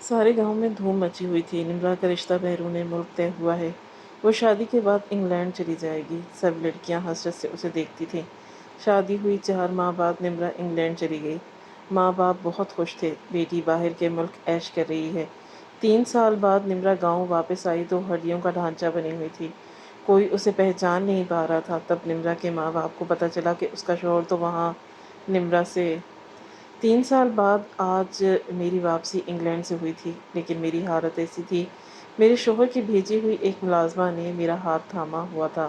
سارے گاؤں میں دھوم مچی ہوئی تھی۔ نمرا کا رشتہ بیرون ملک طے ہوا ہے۔ وہ شادی کے بعد انگلینڈ چلی جائے گی۔ سب لڑکیاں حسرت سے اسے دیکھتی تھیں۔ شادی ہوئی 4 ماہ بعد نمرا انگلینڈ چلی گئی۔ ماں باپ بہت خوش تھے، بیٹی باہر کے ملک عیش کر رہی ہے۔ 3 سال بعد نمرا گاؤں واپس آئی تو ہڈیوں کا ڈھانچہ بنی ہوئی تھی۔ کوئی اسے پہچان نہیں پا رہا تھا۔ تب نمرا کے ماں باپ کو پتہ چلا کہ اس کا شوہر تو وہاں نمرا سے 3 سال بعد آج میری واپسی انگلینڈ سے ہوئی تھی، لیکن میری حالت ایسی تھی، میرے شوہر کی بھیجی ہوئی ایک ملازمہ نے میرا ہاتھ تھاما ہوا تھا۔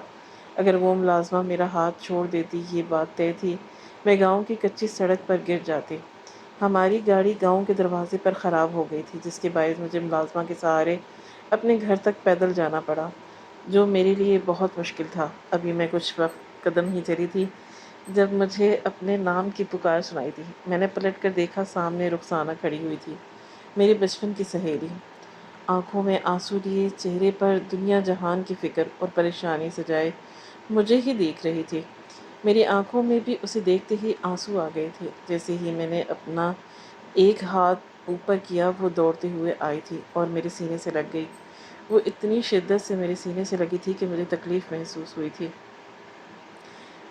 اگر وہ ملازمہ میرا ہاتھ چھوڑ دیتی، یہ بات طے تھی، میں گاؤں کی کچی سڑک پر گر جاتی۔ ہماری گاڑی گاؤں کے دروازے پر خراب ہو گئی تھی، جس کے باعث مجھے ملازمہ کے سہارے اپنے گھر تک پیدل جانا پڑا، جو میرے لیے بہت مشکل تھا۔ ابھی میں کچھ وقت قدم ہی چلی تھی جب مجھے اپنے نام کی پکار سنائی دی۔ میں نے پلٹ کر دیکھا، سامنے رخسانہ کھڑی ہوئی تھی، میری بچپن کی سہیلی۔ آنکھوں میں آنسو لیے، چہرے پر دنیا جہان کی فکر اور پریشانی سجائے مجھے ہی دیکھ رہی تھی۔ میری آنکھوں میں بھی اسے دیکھتے ہی آنسو آ گئے تھے۔ جیسے ہی میں نے اپنا ایک ہاتھ اوپر کیا، وہ دوڑتے ہوئے آئی تھی اور میرے سینے سے لگ گئی۔ وہ اتنی شدت سے میرے سینے سے لگی تھی کہ مجھے تکلیف محسوس ہوئی تھی،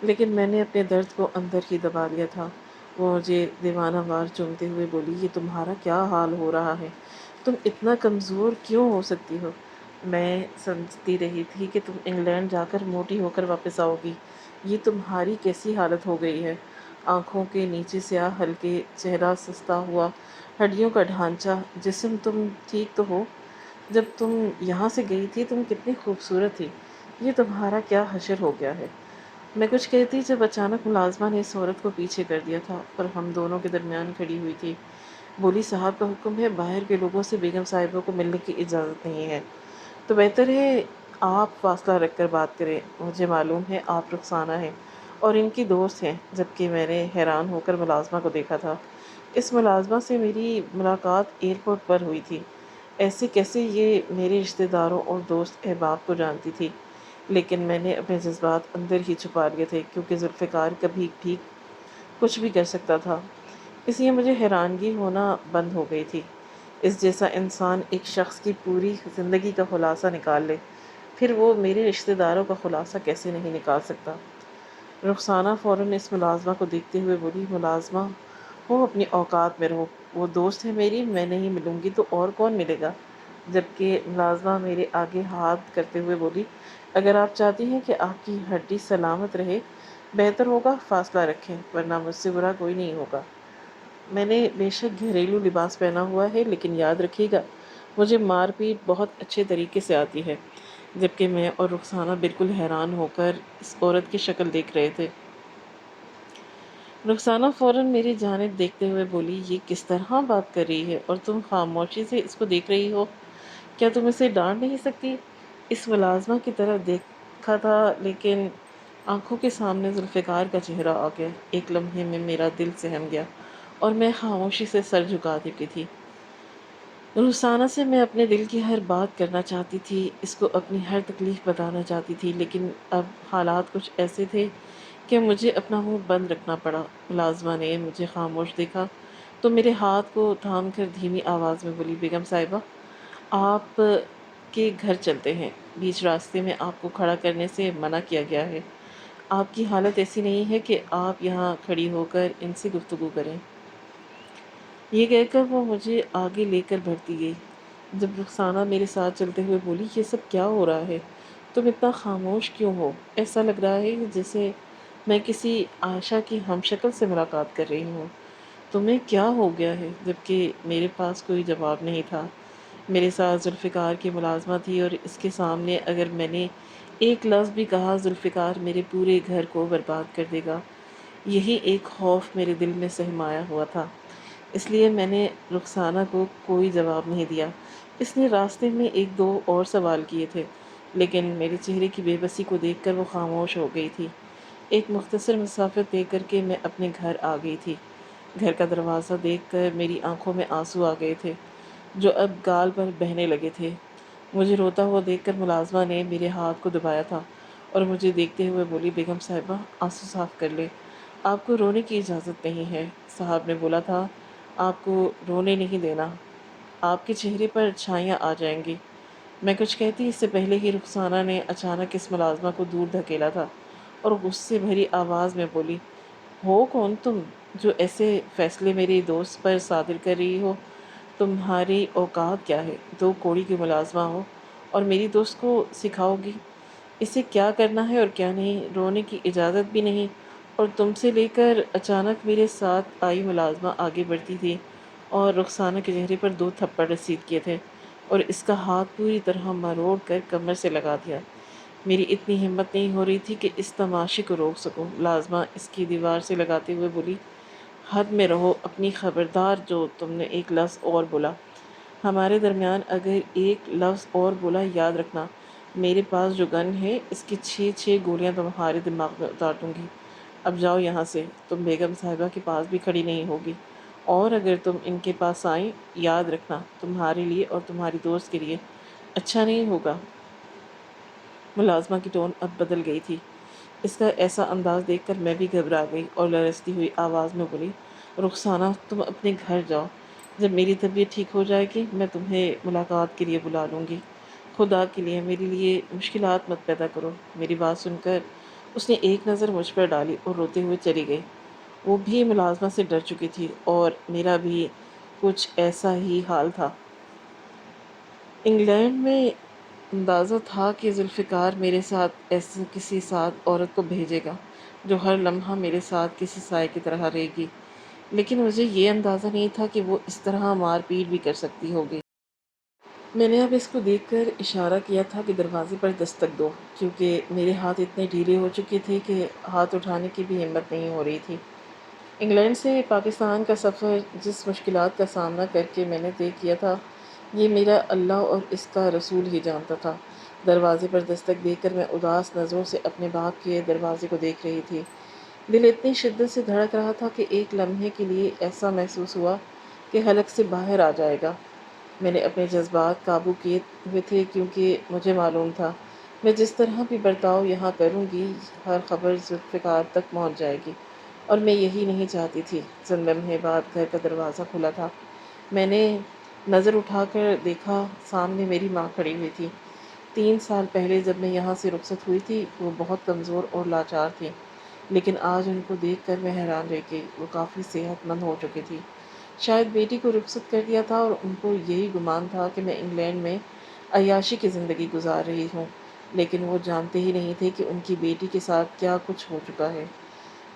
لیکن میں نے اپنے درد کو اندر ہی دبا لیا تھا۔ وہ مجھے دیوانہ وار چومتے ہوئے بولی، یہ تمہارا کیا حال ہو رہا ہے؟ تم اتنا کمزور کیوں ہو سکتی ہو؟ میں سمجھتی رہی تھی کہ تم انگلینڈ جا کر موٹی ہو کر واپس آؤ گی۔ یہ تمہاری کیسی حالت ہو گئی ہے؟ آنکھوں کے نیچے سیاہ حلقے، چہرہ سستا ہوا، ہڈیوں کا ڈھانچہ، جسم تم ٹھیک تو ہو؟ جب تم یہاں سے گئی تھی تم کتنی خوبصورت تھی۔ یہ تمہارا کیا حشر ہو گیا ہے؟ میں کچھ کہتی جب اچانک ملازمہ نے اس عورت کو پیچھے کر دیا تھا اور ہم دونوں کے درمیان کھڑی ہوئی تھی۔ بولی، صاحب کا حکم ہے، باہر کے لوگوں سے بیگم صاحبہ کو ملنے کی اجازت نہیں ہے، تو بہتر ہے آپ فاصلہ رکھ کر بات کریں۔ مجھے معلوم ہے آپ رخسانہ ہیں اور ان کی دوست ہیں۔ جبکہ میں نے حیران ہو کر ملازمہ کو دیکھا تھا۔ اس ملازمہ سے میری ملاقات ایئرپورٹ پر ہوئی تھی۔ ایسے کیسے یہ میرے رشتہ داروں اور دوست احباب کو جانتی تھی؟ لیکن میں نے اپنے جذبات اندر ہی چھپا لیے تھے، کیونکہ ذوالفقار کبھی بھی کچھ بھی کر سکتا تھا۔ اس لیے مجھے حیرانگی ہونا بند ہو گئی تھی۔ اس جیسا انسان ایک شخص کی پوری زندگی کا خلاصہ نکال لے، پھر وہ میرے رشتہ داروں کا خلاصہ کیسے نہیں نکال سکتا؟ رخسانہ فوراً اس ملازمہ کو دیکھتے ہوئے بولی، ملازمہ ہو اپنی اوقات میں رہو، وہ دوست ہے میری، میں نہیں ملوں گی تو اور کون ملے گا؟ جبکہ ملازمہ میرے آگے ہاتھ کرتے ہوئے بولی، اگر آپ چاہتی ہیں کہ آپ کی ہڈی سلامت رہے، بہتر ہوگا فاصلہ رکھیں، ورنہ مجھ سے برا کوئی نہیں ہوگا۔ میں نے بے شک گھریلو لباس پہنا ہوا ہے، لیکن یاد رکھیے گا، مجھے مار پیٹ بہت اچھے طریقے سے آتی ہے۔ جبکہ میں اور رخسانہ بالکل حیران ہو کر اس عورت کی شکل دیکھ رہے تھے۔ رخسانہ فوراً میری جانب دیکھتے ہوئے بولی، یہ کس طرح بات کر رہی ہے اور تم خاموشی سے اس کو دیکھ رہی ہو؟ کیا تم اسے ڈانٹ نہیں سکتی؟ اس ملازمہ کی طرف دیکھا تھا، لیکن آنکھوں کے سامنے ذوالفقار کا چہرہ آ گیا۔ ایک لمحے میں میرا دل سہم گیا اور میں خاموشی سے سر جھکا چکی تھی۔ رخسانہ سے میں اپنے دل کی ہر بات کرنا چاہتی تھی، اس کو اپنی ہر تکلیف بتانا چاہتی تھی، لیکن اب حالات کچھ ایسے تھے کہ مجھے اپنا منہ بند رکھنا پڑا۔ ملازمہ نے مجھے خاموش دیکھا تو میرے ہاتھ کو تھام کر دھیمی آواز میں بولی، بیگم صاحبہ، آپ کے گھر چلتے ہیں، بیچ راستے میں آپ کو کھڑا کرنے سے منع کیا گیا ہے۔ آپ کی حالت ایسی نہیں ہے کہ آپ یہاں کھڑی ہو کر ان سے گفتگو کریں۔ یہ کہہ کر وہ مجھے آگے لے کر بڑھتی گئی۔ جب رخسانہ میرے ساتھ چلتے ہوئے بولی، یہ سب کیا ہو رہا ہے؟ تم اتنا خاموش کیوں ہو؟ ایسا لگ رہا ہے جیسے میں کسی عائشہ کی ہم شکل سے ملاقات کر رہی ہوں۔ تمہیں کیا ہو گیا ہے؟ جبکہ میرے پاس کوئی جواب نہیں تھا۔ میرے ساتھ ذوالفقار کی ملازمہ تھی اور اس کے سامنے اگر میں نے ایک لفظ بھی کہا، ذوالفقار میرے پورے گھر کو برباد کر دے گا۔ یہی ایک خوف میرے دل میں سہمایا ہوا تھا۔ اس لیے میں نے رخسانہ کو کوئی جواب نہیں دیا۔ اس نے راستے میں ایک دو اور سوال کیے تھے، لیکن میرے چہرے کی بے بسی کو دیکھ کر وہ خاموش ہو گئی تھی۔ ایک مختصر مسافت طے کر کے میں اپنے گھر آ گئی تھی۔ گھر کا دروازہ دیکھ کر میری آنکھوں میں آنسو آ گئے تھے، جو اب گال پر بہنے لگے تھے۔ مجھے روتا ہوا دیکھ کر ملازمہ نے میرے ہاتھ کو دبایا تھا اور مجھے دیکھتے ہوئے بولی، بیگم صاحبہ، آنسو صاف کر لے، آپ کو رونے کی اجازت نہیں ہے۔ صاحب نے بولا تھا آپ کو رونے نہیں دینا۔ آپ کے چہرے پر چھائیاں آ جائیں گی۔ میں کچھ کہتی اس سے پہلے ہی رخسانہ نے اچانک اس ملازمہ کو دور دھکیلا تھا اور غصے بھری آواز میں بولی، ہو کون تم جو ایسے فیصلے میری دوست پر صادر کر رہی ہو؟ تمہاری اوقات کیا ہے؟ 2 کوڑی کی ملازمہ ہو اور میری دوست کو سکھاؤ گی اسے کیا کرنا ہے اور کیا نہیں؟ رونے کی اجازت بھی نہیں۔ اور تم سے لے کر اچانک میرے ساتھ آئی ملازمہ آگے بڑھتی تھی اور رخسانہ کے چہرے پر 2 تھپڑ رسید کیے تھے اور اس کا ہاتھ پوری طرح مروڑ کر کمر سے لگا دیا۔ میری اتنی ہمت نہیں ہو رہی تھی کہ اس تماشے کو روک سکوں۔ ملازمہ اس کی دیوار سے لگاتے ہوئے بولی، حد میں رہو اپنی، خبردار جو تم نے ایک لفظ اور بولا، ہمارے درمیان اگر ایک لفظ اور بولا، یاد رکھنا میرے پاس جو گن ہے اس کی 6 گولیاں تمہارے دماغ میں اتار دوں گی۔ اب جاؤ یہاں سے، تم بیگم صاحبہ کے پاس بھی کھڑی نہیں ہوگی، اور اگر تم ان کے پاس آئیں، یاد رکھنا تمہارے لیے اور تمہاری دوست کے لیے اچھا نہیں ہوگا۔ ملازمہ کی ٹون اب بدل گئی تھی۔ اس کا ایسا انداز دیکھ کر میں بھی گھبرا گئی اور لرزتی ہوئی آواز میں بولی، رخسانہ تم اپنے گھر جاؤ، جب میری طبیعت ٹھیک ہو جائے گی میں تمہیں ملاقات کے لیے بلا لوں گی۔ خدا کے لیے میرے لیے مشکلات مت پیدا کرو۔ میری بات سن کر اس نے ایک نظر مجھ پر ڈالی اور روتے ہوئے چلی گئی۔ وہ بھی ملازمہ سے ڈر چکی تھی اور میرا بھی کچھ ایسا ہی حال تھا۔ انگلینڈ میں اندازہ تھا کہ ذوالفقار میرے ساتھ ایسے کسی سعد عورت کو بھیجے گا جو ہر لمحہ میرے ساتھ کسی سائے کی طرح رہے گی، لیکن مجھے یہ اندازہ نہیں تھا کہ وہ اس طرح مار پیٹ بھی کر سکتی ہوگی۔ میں نے اب اس کو دیکھ کر اشارہ کیا تھا کہ دروازے پر دستک دو، کیونکہ میرے ہاتھ اتنے ڈھیلے ہو چکے تھے کہ ہاتھ اٹھانے کی بھی ہمت نہیں ہو رہی تھی۔ انگلینڈ سے پاکستان کا سفر جس مشکلات کا سامنا کر کے میں نے طے کیا تھا، یہ میرا اللہ اور اس کا رسول ہی جانتا تھا۔ دروازے پر دستک دے کر میں اداس نظروں سے اپنے باپ کے دروازے کو دیکھ رہی تھی۔ دل اتنی شدت سے دھڑک رہا تھا کہ ایک لمحے کے لیے ایسا محسوس ہوا کہ حلق سے باہر آ جائے گا۔ میں نے اپنے جذبات قابو کیے ہوئے تھے، کیونکہ مجھے معلوم تھا میں جس طرح بھی برتاؤ یہاں کروں گی، ہر خبر ذوالفقار تک پہنچ جائے گی، اور میں یہی نہیں چاہتی تھی۔ چند لمحے بعد گھر کا دروازہ کھلا تھا۔ میں نے نظر اٹھا کر دیکھا، سامنے میری ماں کھڑی ہوئی تھی۔ 3 سال پہلے جب میں یہاں سے رخصت ہوئی تھی وہ بہت کمزور اور لاچار تھی، لیکن آج ان کو دیکھ کر میں حیران رہ گئی۔ وہ کافی صحت مند ہو چکی تھی۔ شاید بیٹی کو رخصت کر دیا تھا اور ان کو یہی گمان تھا کہ میں انگلینڈ میں عیاشی کی زندگی گزار رہی ہوں، لیکن وہ جانتے ہی نہیں تھے کہ ان کی بیٹی کے ساتھ کیا کچھ ہو چکا ہے۔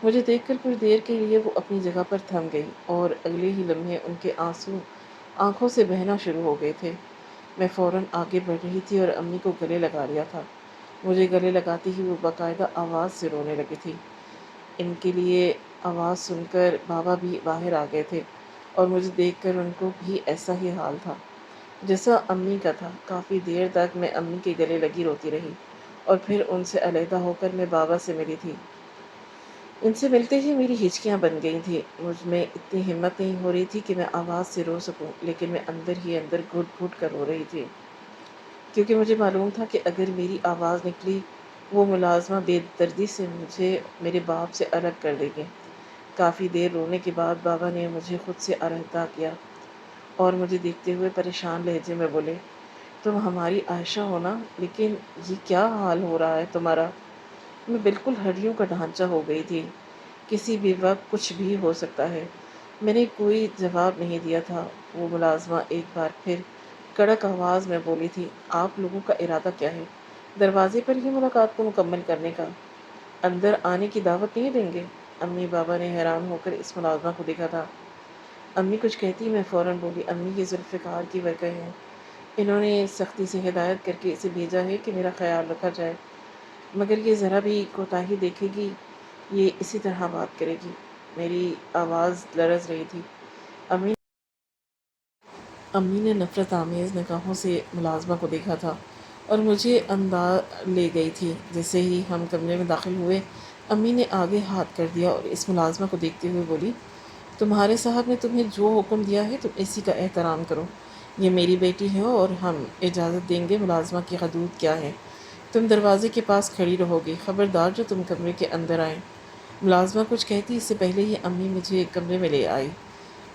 مجھے دیکھ کر کچھ دیر کے لیے وہ اپنی جگہ پر تھم گئی اور اگلے ہی لمحے ان کے آنسو آنکھوں سے بہنا شروع ہو گئے تھے۔ میں فوراً آگے بڑھ رہی تھی اور امی کو گلے لگا لیا تھا۔ مجھے گلے لگاتی ہی وہ باقاعدہ آواز سے رونے لگی تھی۔ ان کے لیے آواز سن کر بابا بھی باہر آ گئے تھے اور مجھے دیکھ کر ان کو بھی ایسا ہی حال تھا جیسا امی کا تھا۔ کافی دیر تک میں امی کے گلے لگی روتی رہی اور پھر ان سے علیحدہ ہو کر میں بابا سے ملی تھی۔ ان سے ملتے ہی میری ہچکیاں بن گئی تھیں۔ مجھ میں اتنی ہمت نہیں ہو رہی تھی کہ میں آواز سے رو سکوں، لیکن میں اندر ہی اندر گھٹ گھٹ کر رو رہی تھی، کیونکہ مجھے معلوم تھا کہ اگر میری آواز نکلی وہ ملازمہ بے دردی سے مجھے میرے باپ سے الگ کر دے گی۔ کافی دیر رونے کے بعد بابا نے مجھے خود سے علیحدہ کیا اور مجھے دیکھتے ہوئے پریشان لہجے میں بولے، تم ہماری عائشہ ہو نا، لیکن یہ کیا حال ہو رہا ہے تمہارا؟ میں بالکل ہڈیوں کا ڈھانچہ ہو گئی تھی۔ کسی بھی وقت کچھ بھی ہو سکتا ہے۔ میں نے کوئی جواب نہیں دیا تھا۔ وہ ملازمہ ایک بار پھر کڑک آواز میں بولی تھی، آپ لوگوں کا ارادہ کیا ہے؟ دروازے پر ہی ملاقات کو مکمل کرنے کا؟ اندر آنے کی دعوت نہیں دیں گے؟ امی بابا نے حیران ہو کر اس ملازمہ کو دیکھا تھا۔ امی کچھ کہتی میں فوراً بولی، امی یہ ذوالفقار کی ورکر ہیں، انہوں نے سختی سے ہدایت کر کے اسے بھیجا ہے کہ میرا خیال رکھا جائے، مگر یہ ذرا بھی کوتاہی دیکھے گی یہ اسی طرح بات کرے گی۔ میری آواز لرز رہی تھی۔ امی نے نفرت آمیز نگاہوں سے ملازمہ کو دیکھا تھا اور مجھے انداز لے گئی تھی۔ جیسے ہی ہم کمرے میں داخل ہوئے امی نے آگے ہاتھ کر دیا اور اس ملازمہ کو دیکھتے ہوئے بولی، تمہارے صاحب نے تمہیں جو حکم دیا ہے تم اسی کا احترام کرو، یہ میری بیٹی ہے اور ہم اجازت دیں گے۔ ملازمہ کی حدود کیا ہے؟ تم دروازے کے پاس کھڑی رہو گی، خبردار جو تم کمرے کے اندر آئیں۔ ملازمہ کچھ کہتی اس سے پہلے ہی امی مجھے کمرے میں لے آئی۔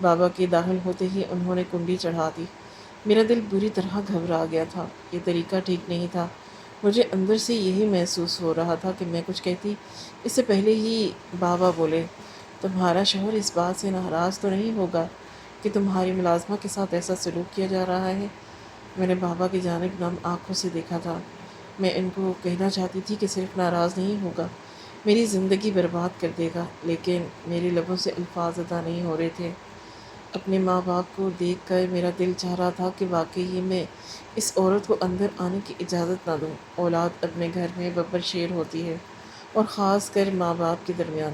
بابا کے داخل ہوتے ہی انہوں نے کنڈی چڑھا دی میرا دل بری طرح گھبرا گیا تھا، یہ طریقہ ٹھیک نہیں تھا۔ مجھے اندر سے یہی محسوس ہو رہا تھا کہ میں کچھ کہتی اس سے پہلے ہی بابا بولے، تمہارا شوہر اس بات سے ناراض تو نہیں ہوگا کہ تمہاری ملازمہ کے ساتھ ایسا سلوک کیا جا رہا ہے؟ میں نے بابا کی جانب نم آنکھوں سے دیکھا تھا۔ میں ان کو کہنا چاہتی تھی کہ صرف ناراض نہیں ہوگا، میری زندگی برباد کر دے گا، لیکن میرے لبوں سے الفاظ ادا نہیں ہو رہے تھے۔ اپنے ماں باپ کو دیکھ کر میرا دل چاہ رہا تھا کہ واقعی میں اس عورت کو اندر آنے کی اجازت نہ دوں۔ اولاد اپنے گھر میں ببر شیر ہوتی ہے، اور خاص کر ماں باپ کے درمیان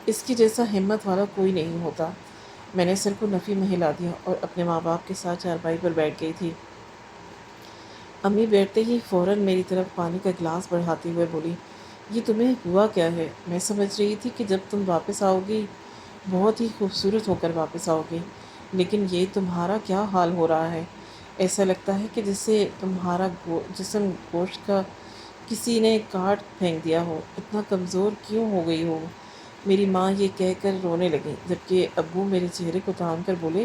اس کی جیسا ہمت والا کوئی نہیں ہوتا۔ میں نے سر کو نفی میں ہلا دیا اور اپنے ماں باپ کے ساتھ چارپائی پر بیٹھ گئی تھی۔ امی بیٹھتے ہی فوراً میری طرف پانی کا گلاس بڑھاتے ہوئے بولی، یہ تمہیں ہوا کیا ہے؟ میں سمجھ رہی تھی کہ جب تم واپس آؤ گی بہت ہی خوبصورت ہو کر واپس آؤ گی، لیکن یہ تمہارا کیا حال ہو رہا ہے؟ ایسا لگتا ہے کہ جسے تمہارا جسم گوشت کا کسی نے کاٹ پھینک دیا ہو۔ اتنا کمزور کیوں ہو گئی ہو؟ میری ماں یہ کہہ کر رونے لگی، جبکہ ابو میرے چہرے کو تان کر بولے،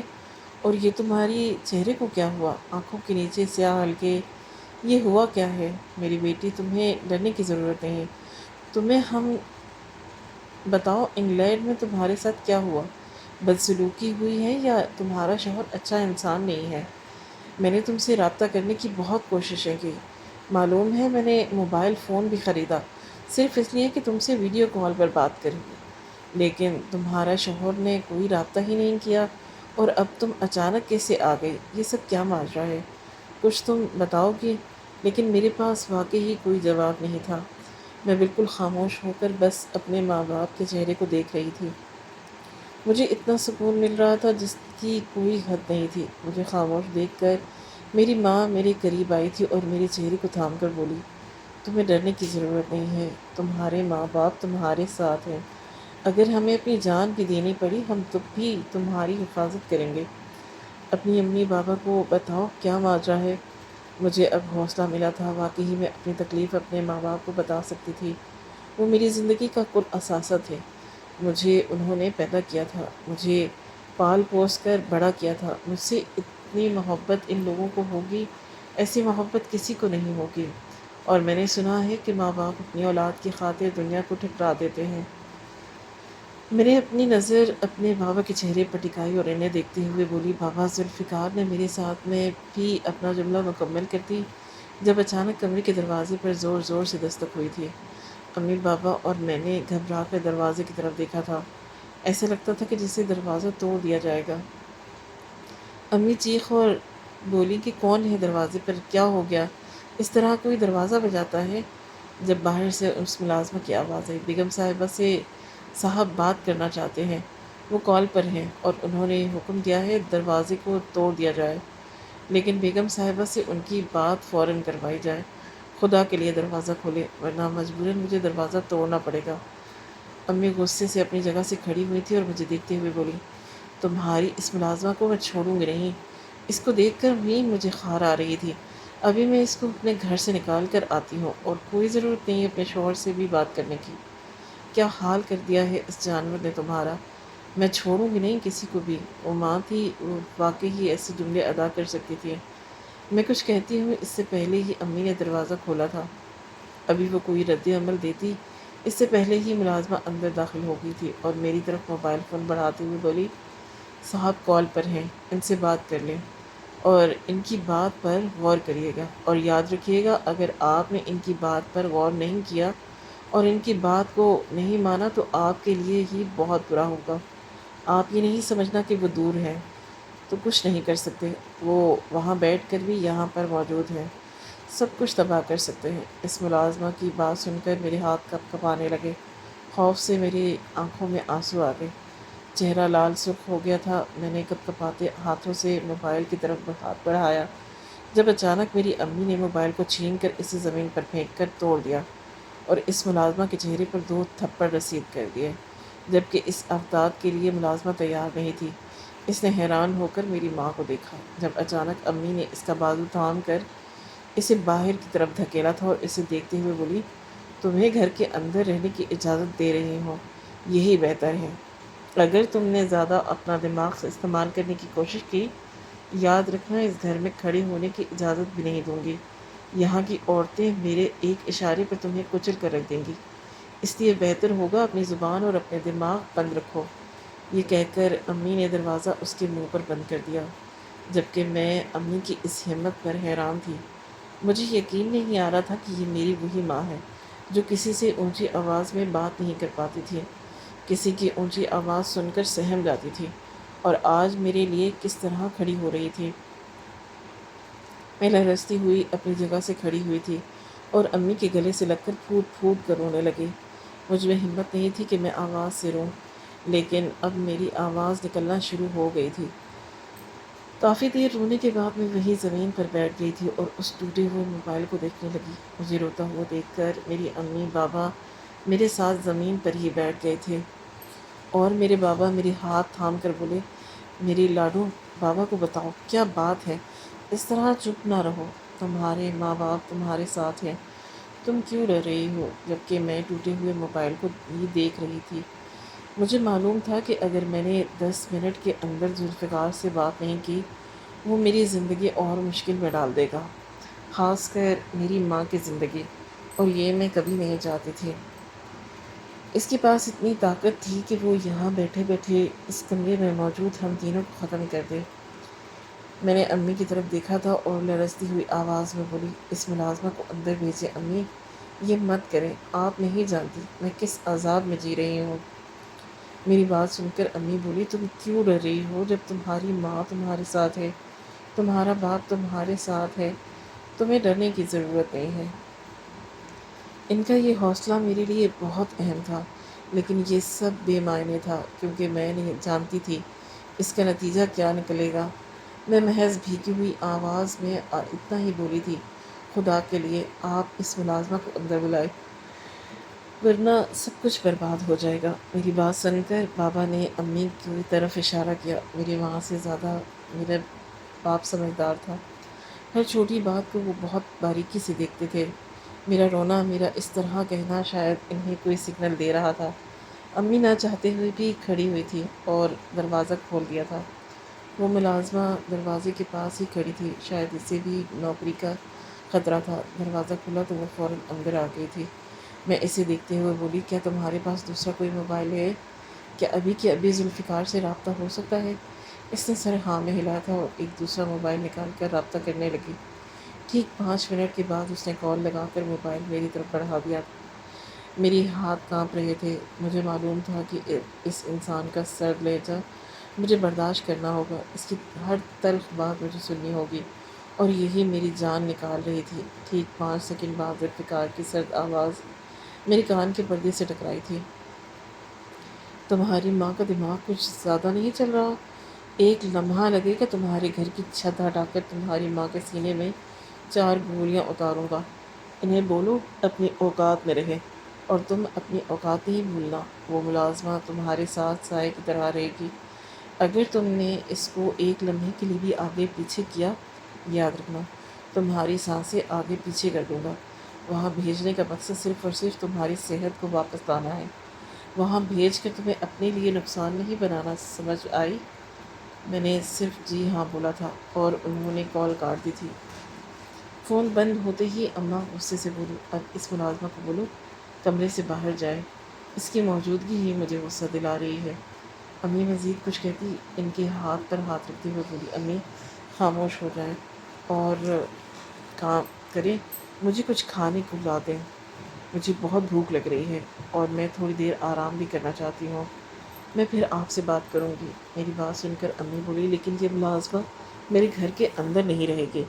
اور یہ تمہاری چہرے کو کیا ہوا؟ آنکھوں کے نیچے سیاہ ہلکے، یہ ہوا کیا ہے؟ میری بیٹی، تمہیں ڈرنے کی ضرورت نہیں۔ تمہیں ہم بتاؤ، انگلینڈ میں تمہارے ساتھ کیا ہوا؟ بدسلوکی ہوئی ہے یا تمہارا شوہر اچھا انسان نہیں ہے؟ میں نے تم سے رابطہ کرنے کی بہت کوششیں کی، معلوم ہے میں نے موبائل فون بھی خریدا صرف اس لیے کہ تم سے ویڈیو کال پر بات کروں، لیکن تمہارا شوہر نے کوئی رابطہ ہی نہیں کیا، اور اب تم اچانک کیسے آ گئی؟ یہ سب کیا ماجرا ہے؟ کچھ تم بتاؤ گی؟ لیکن میرے پاس واقعی کوئی جواب نہیں تھا۔ میں بالکل خاموش ہو کر بس اپنے ماں باپ کے چہرے کو دیکھ رہی تھی۔ مجھے اتنا سکون مل رہا تھا جس کی کوئی حد نہیں تھی۔ مجھے خاموش دیکھ کر میری ماں میرے قریب آئی تھی اور میرے چہرے کو تھام کر بولی، تمہیں ڈرنے کی ضرورت نہیں ہے، تمہارے ماں باپ تمہارے ساتھ ہیں، اگر ہمیں اپنی جان بھی دینی پڑی ہم تب بھی تمہاری حفاظت کریں گے۔ اپنی امی بابا کو بتاؤ کیا ماجرا ہے۔ مجھے اب حوصلہ ملا تھا، واقعی میں اپنی تکلیف اپنے ماں باپ کو بتا سکتی تھی۔ وہ میری زندگی کا کل اثاثہ تھے، مجھے انہوں نے پیدا کیا تھا، مجھے پال پوس کر بڑا کیا تھا۔ مجھ سے اتنی محبت ان لوگوں کو ہوگی، ایسی محبت کسی کو نہیں ہوگی۔ اور میں نے سنا ہے کہ ماں باپ اپنی اولاد کی خاطر دنیا کو ٹھکرا دیتے ہیں۔ میں نے اپنی نظر اپنے بابا کے چہرے پر ٹکائی اور انہیں دیکھتے ہوئے بولی، بابا ذوالفقار نے میرے ساتھ میں بھی اپنا جملہ مکمل کر دی جب اچانک کمرے کے دروازے پر زور زور سے دستک ہوئی تھی۔ امی بابا اور میں نے گھبرا کر دروازے کی طرف دیکھا تھا، ایسا لگتا تھا کہ جسے دروازہ توڑ دیا جائے گا۔ امی چیخ اور بولی کہ کون ہے دروازے پر؟ کیا ہو گیا؟ اس طرح کوئی دروازہ بجاتا ہے؟ جب باہر سے اس ملازمہ کی آواز آئی، بیگم صاحبہ سے صاحب بات کرنا چاہتے ہیں، وہ کال پر ہیں اور انہوں نے حکم دیا ہے دروازے کو توڑ دیا جائے، لیکن بیگم صاحبہ سے ان کی بات فوراً کروائی جائے۔ خدا کے لیے دروازہ کھولے، ورنہ مجبوراً مجھے دروازہ توڑنا پڑے گا۔ امی غصے سے اپنی جگہ سے کھڑی ہوئی تھی اور مجھے دیکھتے ہوئے بولی، تمہاری اس ملازمہ کو میں چھوڑوں گی نہیں۔ اس کو دیکھ کر بھی مجھے خار آ رہی تھی۔ ابھی میں اس کو اپنے گھر سے نکال کر آتی ہوں، اور کوئی ضرورت نہیں اپنے شوہر سے بھی بات کرنے کی۔ کیا حال کر دیا ہے اس جانور نے تمہارا؟ میں چھوڑوں گی نہیں کسی کو بھی۔ وہ ماں تھی، وہ واقعی ایسے جملے ادا کر سکتی تھی۔ میں کچھ کہتی ہوں اس سے پہلے ہی امی نے دروازہ کھولا تھا۔ ابھی وہ کوئی رد عمل دیتی اس سے پہلے ہی ملازمہ اندر داخل ہو گئی تھی اور میری طرف موبائل فون بڑھاتے ہوئے بولی، صاحب کال پر ہیں، ان سے بات کر لیں اور ان کی بات پر غور کریے گا، اور یاد رکھیے گا اگر آپ نے ان کی بات پر غور نہیں کیا اور ان کی بات کو نہیں مانا تو آپ کے لیے ہی بہت برا ہوگا۔ آپ یہ نہیں سمجھنا کہ وہ دور ہیں تو کچھ نہیں کر سکتے، وہ وہاں بیٹھ کر بھی یہاں پر موجود ہیں، سب کچھ تباہ کر سکتے ہیں۔ اس ملازمہ کی بات سن کر میرے ہاتھ کپ کپانے لگے، خوف سے میری آنکھوں میں آنسو آ گئے، چہرہ لال سرخ ہو گیا تھا۔ میں نے کپ کپاتے ہاتھوں سے موبائل کی طرف ہاتھ بڑھایا جب اچانک میری امی نے موبائل کو چھین کر اسے زمین پر پھینک کر توڑ دیا اور اس ملازمہ کے چہرے پر 2 تھپڑ رسید کر دیے، جبکہ اس افتاد کے لیے ملازمہ تیار نہیں تھی۔ اس نے حیران ہو کر میری ماں کو دیکھا جب اچانک امی نے اس کا بازو تھام کر اسے باہر کی طرف دھکیلا تھا اور اسے دیکھتے ہوئے بولی، تمہیں گھر کے اندر رہنے کی اجازت دے رہی ہوں، یہی بہتر ہے۔ اگر تم نے زیادہ اپنا دماغ سے استعمال کرنے کی کوشش کی یاد رکھنا اس گھر میں کھڑے ہونے کی اجازت بھی نہیں دوں گی، یہاں کی عورتیں میرے ایک اشارے پر تمہیں کچل کر رکھ دیں گی، اس لیے بہتر ہوگا اپنی زبان اور اپنے دماغ بند رکھو۔ یہ کہہ کر امی نے دروازہ اس کے منہ پر بند کر دیا، جبکہ میں امی کی اس ہمت پر حیران تھی۔ مجھے یقین نہیں آ رہا تھا کہ یہ میری وہی ماں ہے جو کسی سے اونچی آواز میں بات نہیں کر پاتی تھی، کسی کی اونچی آواز سن کر سہم جاتی تھی، اور آج میرے لیے کس طرح کھڑی ہو رہی تھی۔ میں لرزتی ہوئی اپنی جگہ سے کھڑی ہوئی تھی اور امی کے گلے سے لگ کر پھوٹ پھوٹ کر رونے لگی۔ مجھ میں ہمت نہیں تھی کہ میں آواز سے روں، لیکن اب میری آواز نکلنا شروع ہو گئی تھی۔ کافی دیر رونے کے بعد میں وہی زمین پر بیٹھ گئی تھی اور اس ٹوٹے ہوئے موبائل کو دیکھنے لگی۔ مجھے روتا ہوا دیکھ کر میری امی بابا میرے ساتھ زمین پر ہی بیٹھ گئے تھے، اور میرے بابا میرے ہاتھ تھام کر بولے، میری لاڈو، بابا کو بتاؤ کیا بات ہے، اس طرح چپ نہ رہو، تمہارے ماں باپ تمہارے ساتھ ہیں، تم کیوں رو رہی ہو؟ جبکہ میں ٹوٹے ہوئے موبائل کو ہی دیکھ رہی تھی۔ مجھے معلوم تھا کہ اگر میں نے 10 منٹ کے اندر ذوالفقار سے بات نہیں کی، وہ میری زندگی اور مشکل میں ڈال دے گا، خاص کر میری ماں کی زندگی، اور یہ میں کبھی نہیں چاہتی تھی۔ اس کے پاس اتنی طاقت تھی کہ وہ یہاں بیٹھے بیٹھے اس کمرے میں موجود ہم تینوں کو ختم کر دے۔ میں نے امی کی طرف دیکھا تھا اور لرزتی ہوئی آواز میں بولی، اس ملازمہ کو اندر بھیجے امی، یہ مت کریں، آپ نہیں جانتی میں کس عذاب میں جی رہی ہوں۔ میری بات سن کر امی بولی، تم کیوں ڈر رہی ہو جب تمہاری ماں تمہارے ساتھ ہے، تمہارا باپ تمہارے ساتھ ہے، تمہیں ڈرنے کی ضرورت نہیں ہے۔ ان کا یہ حوصلہ میرے لیے بہت اہم تھا، لیکن یہ سب بے معنی تھا کیونکہ میں نہیں جانتی تھی اس کا نتیجہ کیا نکلے گا۔ میں محض بھیگی ہوئی آواز میں اتنا ہی بولی تھی، خدا کے لیے آپ اس ملازمہ کو اندر بلائے، ورنہ سب کچھ برباد ہو جائے گا۔ میری بات سن کر بابا نے امی کی طرف اشارہ کیا۔ میری ماں سے زیادہ میرا باپ سمجھدار تھا، ہر چھوٹی بات کو وہ بہت باریکی سے دیکھتے تھے۔ میرا رونا، میرا اس طرح کہنا شاید انہیں کوئی سگنل دے رہا تھا۔ امی نہ چاہتے ہوئے بھی کھڑی ہوئی تھی اور دروازہ کھول دیا تھا۔ وہ ملازمہ دروازے کے پاس ہی کھڑی تھی، شاید اسے بھی نوکری کا خطرہ تھا۔ دروازہ کھلا تو وہ فوراً اندر آ گئی تھی۔ میں اسے دیکھتے ہوئے بولی، کیا تمہارے پاس دوسرا کوئی موبائل ہے؟ کیا ابھی کے ابھی ذوالفقار سے رابطہ ہو سکتا ہے؟ اس نے سر ہاں میں ہلایا تھا اور ایک دوسرا موبائل نکال کر رابطہ کرنے لگی۔ ٹھیک 5 منٹ کے بعد اس نے کال لگا کر موبائل میری طرف بڑھا دیا۔ میری ہاتھ کانپ رہے تھے۔ مجھے معلوم تھا کہ اس انسان کا سرد لہجہ مجھے برداشت کرنا ہوگا، اس کی ہر تلخ بات مجھے سننی ہوگی، اور یہی میری جان نکال رہی تھی۔ ٹھیک 5 سیکنڈ بعد ذوالفقار کی سرد آواز میرے کان کے پردے سے ٹکرائی تھی، تمہاری ماں کا دماغ کچھ زیادہ نہیں چل رہا؟ ایک لمحہ لگے گا تمہارے گھر کی چھت ہٹا کر تمہاری ماں کے سینے میں 4 گولیاں اتاروں گا۔ انہیں بولو اپنی اوقات میں رہے، اور تم اپنی اوقات نہیں بھولنا۔ وہ ملازمہ تمہارے ساتھ سائے کی طرح رہے گی، اگر تم نے اس کو ایک لمحے کے لیے بھی آگے پیچھے کیا، یاد رکھنا تمہاری سانسیں آگے پیچھے کر دوں گا۔ وہاں بھیجنے کا مقصد صرف اور صرف تمہاری صحت کو واپس لانا ہے، وہاں بھیج کر تمہیں اپنے لیے نقصان نہیں بنانا، سمجھ آئی؟ میں نے صرف جی ہاں بولا تھا اور انہوں نے کال کاٹ دی تھی۔ فون بند ہوتے ہی اماں غصے سے بولی، اب اس ملازمہ کو بولو کمرے سے باہر جائے، اس کی موجودگی ہی مجھے غصہ دلا رہی ہے۔ امی مزید کچھ کہتی، ان کے ہاتھ پر ہاتھ رکھتے ہوئے بولی، امی خاموش ہو جائیں اور کام کریں، مجھے کچھ کھانے کو لا دیں، مجھے بہت بھوک لگ رہی ہے اور میں تھوڑی دیر آرام بھی کرنا چاہتی ہوں، میں پھر آپ سے بات کروں گی۔ میری بات سن کر امی بولی، لیکن یہ ملازمہ میرے گھر کے اندر نہیں رہے گی۔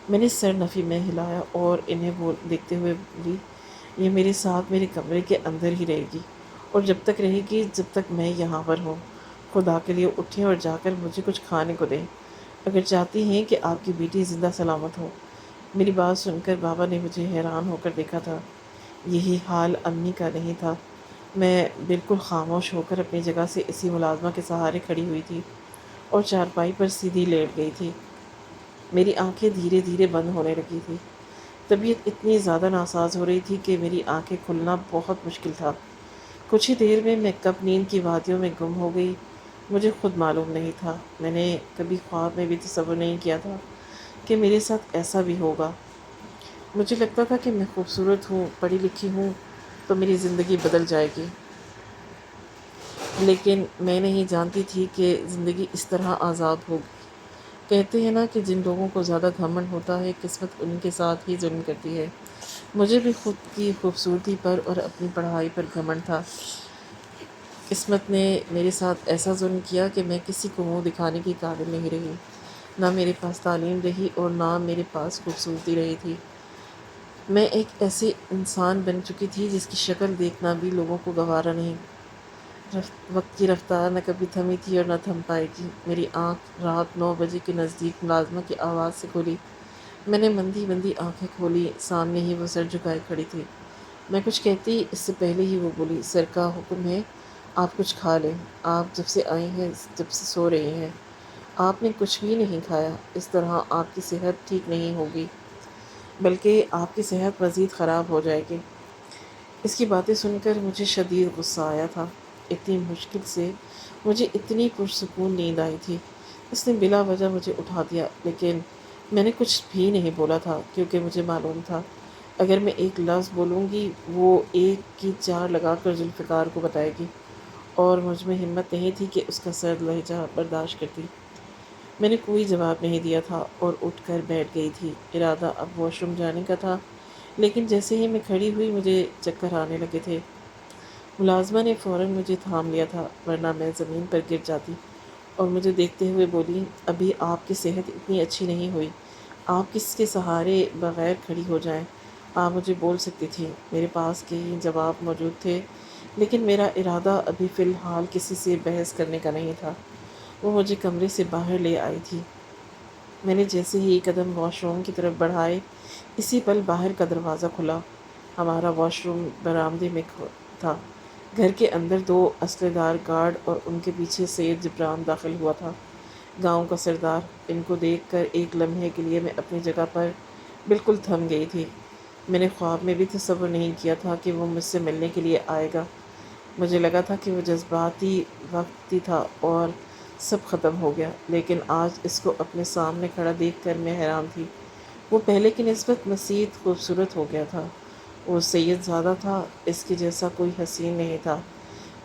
میں نے سر نفی میں ہلایا اور انہیں دیکھتے ہوئے بولی، یہ میرے ساتھ میرے کمرے کے اندر ہی رہے گی، اور جب تک رہے گی جب تک میں یہاں پر ہوں۔ خدا کے لیے اٹھیں اور جا کر مجھے کچھ کھانے کو دیں، اگر چاہتی ہیں کہ آپ کی بیٹی زندہ سلامت ہو۔ میری بات سن کر بابا نے مجھے حیران ہو کر دیکھا تھا۔ یہی حال امی کا نہیں تھا۔ میں بالکل خاموش ہو کر اپنی جگہ سے اسی ملازمہ کے سہارے کھڑی ہوئی تھی اور چارپائی پر سیدھی لیٹ گئی تھی۔ میری آنکھیں دھیرے دھیرے بند ہونے لگی تھی۔ طبیعت اتنی زیادہ ناساز ہو رہی تھی کہ میری آنکھیں کھلنا بہت مشکل تھا۔ کچھ ہی دیر میں کب نیند کی وادیوں میں گم ہو گئی۔ مجھے خود معلوم نہیں تھا، میں نے کبھی خواب میں بھی تصور نہیں کیا تھا کہ میرے ساتھ ایسا بھی ہوگا۔ مجھے لگتا تھا کہ میں خوبصورت ہوں، پڑھی لکھی ہوں تو میری زندگی بدل جائے گی، لیکن میں نہیں جانتی تھی کہ زندگی اس طرح عذاب ہوگی۔ کہتے ہیں نا کہ جن لوگوں کو زیادہ گھمنڈ ہوتا ہے قسمت ان کے ساتھ ہی ظلم کرتی ہے۔ مجھے بھی خود کی خوبصورتی پر اور اپنی پڑھائی پر گھمنڈ تھا۔ قسمت نے میرے ساتھ ایسا ظلم کیا کہ میں کسی کو منہ دکھانے کی قابل نہیں رہی، نہ میرے پاس تعلیم رہی اور نہ میرے پاس خوبصورتی رہی تھی۔ میں ایک ایسے انسان بن چکی تھی جس کی شکل دیکھنا بھی لوگوں کو گوارا نہیں۔ وقت کی رفتار نہ کبھی تھمی تھی اور نہ تھم پائے گی۔ میری آنکھ رات 9 بجے کے نزدیک ملازمہ کی آواز سے کھلی۔ میں نے مندی مندی آنکھیں کھولی، سامنے ہی وہ سر جھکائے کھڑی تھی۔ میں کچھ کہتی اس سے پہلے ہی وہ بولی، سر کا حکم ہے آپ کچھ کھا لیں، آپ جب سے آئی ہیں جب سے سو رہے ہیں، آپ نے کچھ بھی نہیں کھایا، اس طرح آپ کی صحت ٹھیک نہیں ہوگی بلکہ آپ کی صحت مزید خراب ہو جائے گی۔ اس کی باتیں سن کر مجھے شدید غصہ آیا تھا۔ اتنی مشکل سے مجھے اتنی پرسکون نیند آئی تھی۔ اس نے بلا وجہ مجھے اٹھا دیا، لیکن میں نے کچھ بھی نہیں بولا تھا کیونکہ مجھے معلوم تھا اگر میں ایک لفظ بولوں گی وہ ایک کی 4 لگا کر ذوالفقار کو بتائے گی، اور مجھ میں ہمت نہیں تھی کہ اس کا سرد لہجہ برداشت کرتی۔ میں نے کوئی جواب نہیں دیا تھا اور اٹھ کر بیٹھ گئی تھی۔ ارادہ اب واش روم جانے کا تھا، لیکن جیسے ہی میں کھڑی ہوئی مجھے چکر آنے لگے تھے۔ ملازمہ نے فوراً مجھے تھام لیا تھا، ورنہ میں زمین پر گر جاتی، اور مجھے دیکھتے ہوئے بولی، ابھی آپ کی صحت اتنی اچھی نہیں ہوئی، آپ کس کے سہارے بغیر کھڑی ہو جائیں، آپ مجھے بول سکتی تھیں۔ میرے پاس کئی جواب موجود تھے، لیکن میرا ارادہ ابھی فی الحال کسی سے بحث کرنے کا نہیں تھا۔ وہ مجھے کمرے سے باہر لے آئی تھی۔ میں نے جیسے ہی قدم واش روم کی طرف بڑھائے، اسی پل باہر کا دروازہ کھلا۔ ہمارا واش روم برآمدے میں تھا۔ گھر کے اندر 2 اسلحے دار گارڈ اور ان کے پیچھے سید جبران داخل ہوا تھا، گاؤں کا سردار۔ ان کو دیکھ کر ایک لمحے کے لیے میں اپنی جگہ پر بالکل تھم گئی تھی۔ میں نے خواب میں بھی تصور نہیں کیا تھا کہ وہ مجھ سے ملنے کے لیے آئے گا۔ مجھے لگا تھا کہ وہ جذباتی وقت ہی تھا اور سب ختم ہو گیا، لیکن آج اس کو اپنے سامنے کھڑا دیکھ کر میں حیران تھی۔ وہ پہلے کی نسبت مزید خوبصورت ہو گیا تھا۔ وہ سید زادہ تھا، اس کے جیسا کوئی حسین نہیں تھا۔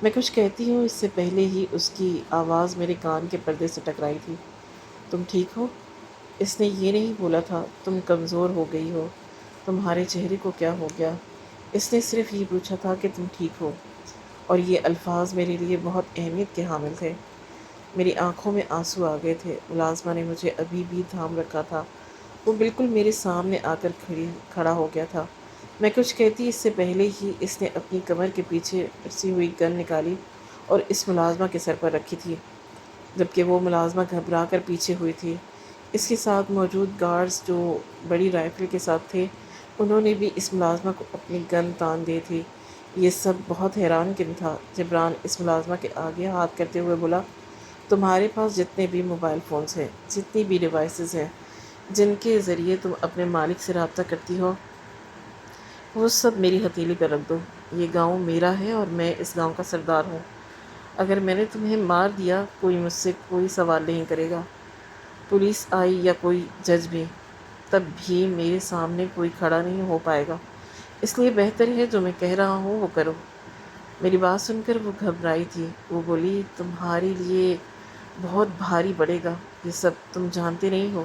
میں کچھ کہتی ہوں اس سے پہلے ہی اس کی آواز میرے کان کے پردے سے ٹکرائی تھی۔ تم ٹھیک ہو؟ اس نے یہ نہیں بولا تھا تم کمزور ہو گئی ہو، تمہارے چہرے کو کیا ہو گیا؟ اس نے صرف یہ پوچھا تھا کہ تم ٹھیک ہو، اور یہ الفاظ میرے لیے بہت اہمیت کے حامل تھے۔ میری آنکھوں میں آنسو آ گئے تھے۔ ملازمہ نے مجھے ابھی بھی تھام رکھا تھا۔ وہ بالکل میرے سامنے آ کر کھڑا ہو گیا تھا۔ میں کچھ کہتی اس سے پہلے ہی اس نے اپنی کمر کے پیچھے رسی ہوئی گن نکالی اور اس ملازمہ کے سر پر رکھی تھی، جبکہ وہ ملازمہ گھبرا کر پیچھے ہوئی تھی۔ اس کے ساتھ موجود گارڈز جو بڑی رائفل کے ساتھ تھے، انہوں نے بھی اس ملازمہ کو اپنی گن تان دی تھی۔ یہ سب بہت حیران کن تھا۔ جبران اس ملازمہ کے آگے ہاتھ کرتے ہوئے بولا، تمہارے پاس جتنے بھی موبائل فونز ہیں، جتنی بھی ڈیوائسز ہیں جن کے ذریعے تم اپنے مالک سے رابطہ کرتی ہو، وہ سب میری ہتھیلی پر رکھ دو۔ یہ گاؤں میرا ہے اور میں اس گاؤں کا سردار ہوں۔ اگر میں نے تمہیں مار دیا، کوئی مجھ سے کوئی سوال نہیں کرے گا، پولیس آئی یا کوئی جج بھی، تب بھی میرے سامنے کوئی کھڑا نہیں ہو پائے گا۔ اس لیے بہتر ہے جو میں کہہ رہا ہوں وہ کرو۔ میری بات سن کر وہ گھبرائی تھی۔ وہ بولی، تمہارے لیے بہت بھاری پڑے گا، یہ سب تم جانتے نہیں ہو۔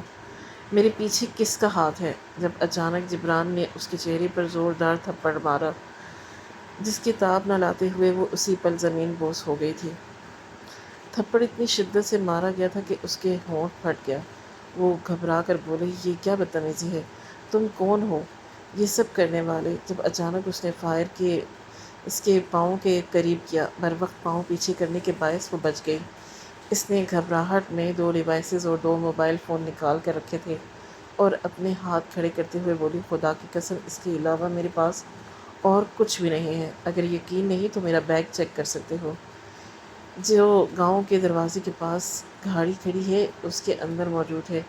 میرے پیچھے کس کا ہاتھ ہے؟ جب اچانک جبران نے اس کے چہرے پر زوردار تھپڑ مارا، جس کے تاب نہ لاتے ہوئے وہ اسی پل زمین بوس ہو گئی تھی۔ تھپڑ اتنی شدت سے مارا گیا تھا کہ اس کے ہونٹ پھٹ گیا۔ وہ گھبرا کر بولے، یہ کیا بدتمیزی ہے؟ تم کون ہو یہ سب کرنے والے؟ جب اچانک اس نے فائر کے اس کے پاؤں کے قریب کیا، بر وقت پاؤں پیچھے کرنے کے باعث وہ بچ گئی۔ اس نے گھبراہٹ میں 2 ڈیوائسز اور 2 موبائل فون نکال کر رکھے تھے اور اپنے ہاتھ کھڑے کرتے ہوئے بولی، خدا کی قسم اس کے علاوہ میرے پاس اور کچھ بھی نہیں ہے۔ اگر یقین نہیں تو میرا بیگ چیک کر سکتے ہو، جو گاؤں کے دروازے کے پاس گاڑی کھڑی ہے اس کے اندر موجود ہے۔